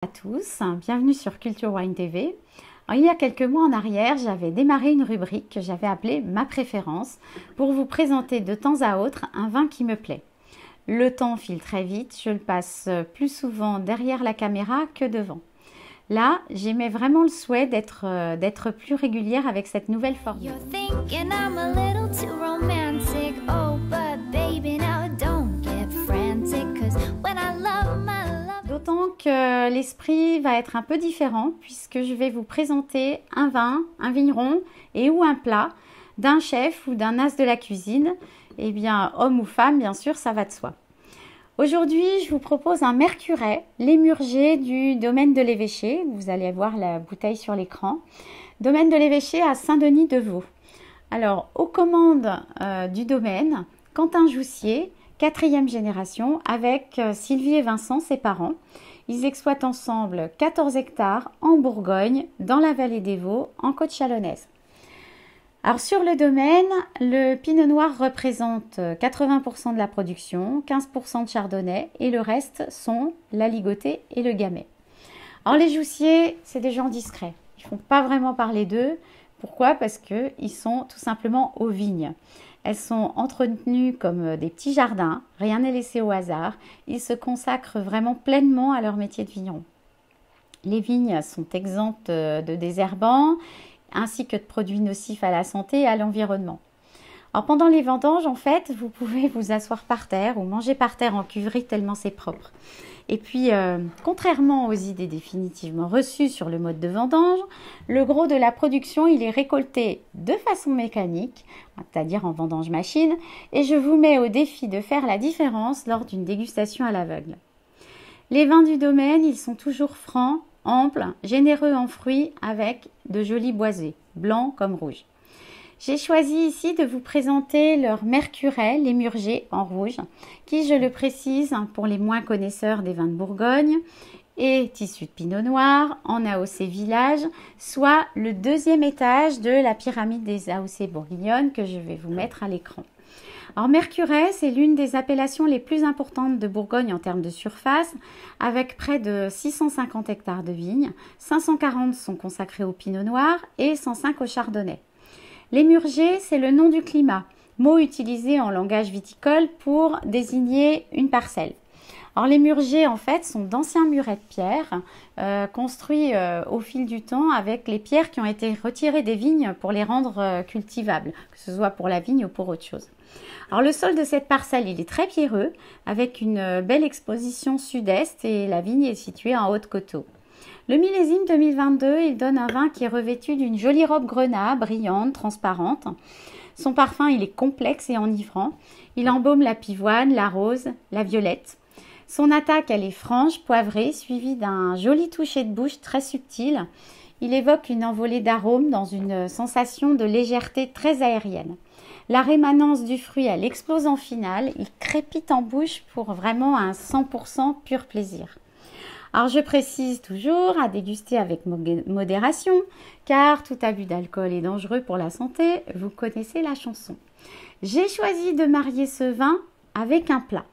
À tous, bienvenue sur Culture Wine TV. Alors, il y a quelques mois en arrière, j'avais démarré une rubrique que j'avais appelée Ma préférence pour vous présenter de temps à autre un vin qui me plaît. Le temps file très vite, je le passe plus souvent derrière la caméra que devant. Là, j'émets vraiment le souhait d'être plus régulière avec cette nouvelle formule. D'autant que l'esprit va être un peu différent puisque je vais vous présenter un vin, un vigneron et ou un plat d'un chef ou d'un as de la cuisine. Eh bien, homme ou femme, bien sûr, ça va de soi. Aujourd'hui, je vous propose un Mercuret, l'émurgé du domaine de l'Évêché. Vous allez voir la bouteille sur l'écran. Domaine de l'Évêché à Saint-Denis-de-Vaux. Alors, aux commandes du domaine, Quentin Joussier, 4e génération, avec Sylvie et Vincent, ses parents. Ils exploitent ensemble 14 hectares en Bourgogne, dans la vallée des Vaux, en côte chalonnaise. Alors sur le domaine, le pinot noir représente 80% de la production, 15% de chardonnay et le reste sont la ligotée et le gamay. Alors les Joussier, c'est des gens discrets. Ils ne font pas vraiment parler d'eux. Pourquoi? Parce qu'ils sont tout simplement aux vignes. Elles sont entretenues comme des petits jardins, rien n'est laissé au hasard. Ils se consacrent vraiment pleinement à leur métier de vigneron. Les vignes sont exemptes de désherbants ainsi que de produits nocifs à la santé et à l'environnement. Alors pendant les vendanges, en fait, vous pouvez vous asseoir par terre ou manger par terre en cuverie tellement c'est propre. Et puis, contrairement aux idées définitivement reçues sur le mode de vendange, le gros de la production, il est récolté de façon mécanique, c'est-à-dire en vendange machine, et je vous mets au défi de faire la différence lors d'une dégustation à l'aveugle. Les vins du domaine, ils sont toujours francs, amples, généreux en fruits avec de jolis boisés, blancs comme rouges. J'ai choisi ici de vous présenter leur Mercuret, l'émurgé en rouge, qui, je le précise, pour les moins connaisseurs des vins de Bourgogne, est issu de Pinot Noir en AOC Village, soit le deuxième étage de la pyramide des AOC bourguignonnes que je vais vous mettre à l'écran. Alors Mercuret, c'est l'une des appellations les plus importantes de Bourgogne en termes de surface, avec près de 650 hectares de vignes, 540 sont consacrés au Pinot Noir et 105 au Chardonnay. L'émurgé, c'est le nom du climat, mot utilisé en langage viticole pour désigner une parcelle. Alors les murgés, en fait, sont d'anciens murets de pierre construits au fil du temps avec les pierres qui ont été retirées des vignes pour les rendre cultivables, que ce soit pour la vigne ou pour autre chose. Alors le sol de cette parcelle, il est très pierreux avec une belle exposition sud-est et la vigne est située en haut de coteau. Le millésime 2022, il donne un vin qui est revêtu d'une jolie robe grenat, brillante, transparente. Son parfum, il est complexe et enivrant. Il embaume la pivoine, la rose, la violette. Son attaque, elle est franche, poivrée, suivie d'un joli toucher de bouche très subtil. Il évoque une envolée d'arômes dans une sensation de légèreté très aérienne. La rémanence du fruit, elle explose en finale. Il crépite en bouche pour vraiment un 100% pur plaisir. Alors je précise toujours à déguster avec modération, car tout abus d'alcool est dangereux pour la santé, vous connaissez la chanson. J'ai choisi de marier ce vin avec un plat.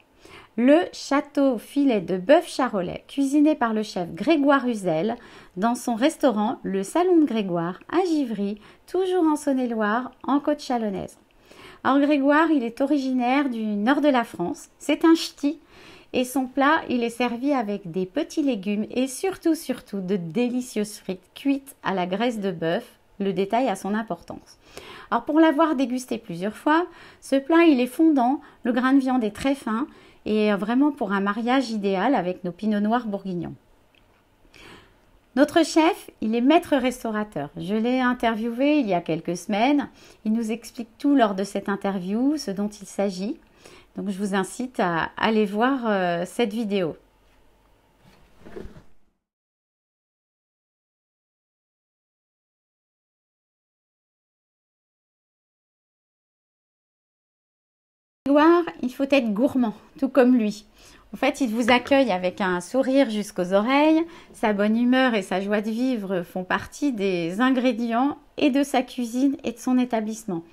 Le château filet de bœuf charolais, cuisiné par le chef Grégoire Uzel, dans son restaurant Le Salon de Grégoire, à Givry, toujours en Saône-et-Loire, en côte chalonnaise. Alors Grégoire, il est originaire du nord de la France, c'est un ch'ti, et son plat, il est servi avec des petits légumes et surtout de délicieuses frites cuites à la graisse de bœuf. Le détail a son importance. Alors pour l'avoir dégusté plusieurs fois, ce plat, il est fondant, le grain de viande est très fin et vraiment pour un mariage idéal avec nos pinots noirs bourguignons. Notre chef, il est maître restaurateur. Je l'ai interviewé il y a quelques semaines. Il nous explique tout lors de cette interview, ce dont il s'agit. Donc je vous incite à aller voir cette vidéo. Grégoire, il faut être gourmand, tout comme lui. En fait, il vous accueille avec un sourire jusqu'aux oreilles. Sa bonne humeur et sa joie de vivre font partie des ingrédients et de sa cuisine et de son établissement.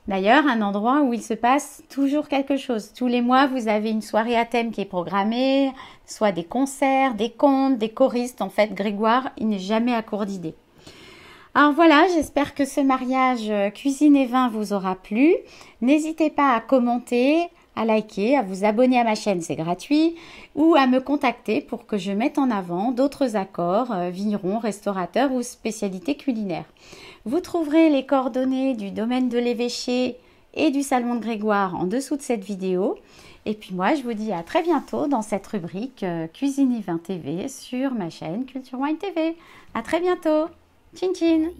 D'ailleurs, un endroit où il se passe toujours quelque chose. Tous les mois, vous avez une soirée à thème qui est programmée, soit des concerts, des contes, des choristes. En fait, Grégoire, il n'est jamais à court d'idées. Alors voilà, j'espère que ce mariage cuisine et vin vous aura plu. N'hésitez pas à commenter, à liker, à vous abonner à ma chaîne, c'est gratuit, ou à me contacter pour que je mette en avant d'autres accords, vignerons, restaurateurs ou spécialités culinaires. Vous trouverez les coordonnées du domaine de l'évêché et du salon de Grégoire en dessous de cette vidéo. Et puis moi, je vous dis à très bientôt dans cette rubrique Cuisine et Vin TV sur ma chaîne Culture Wine TV. À très bientôt. Chin chin.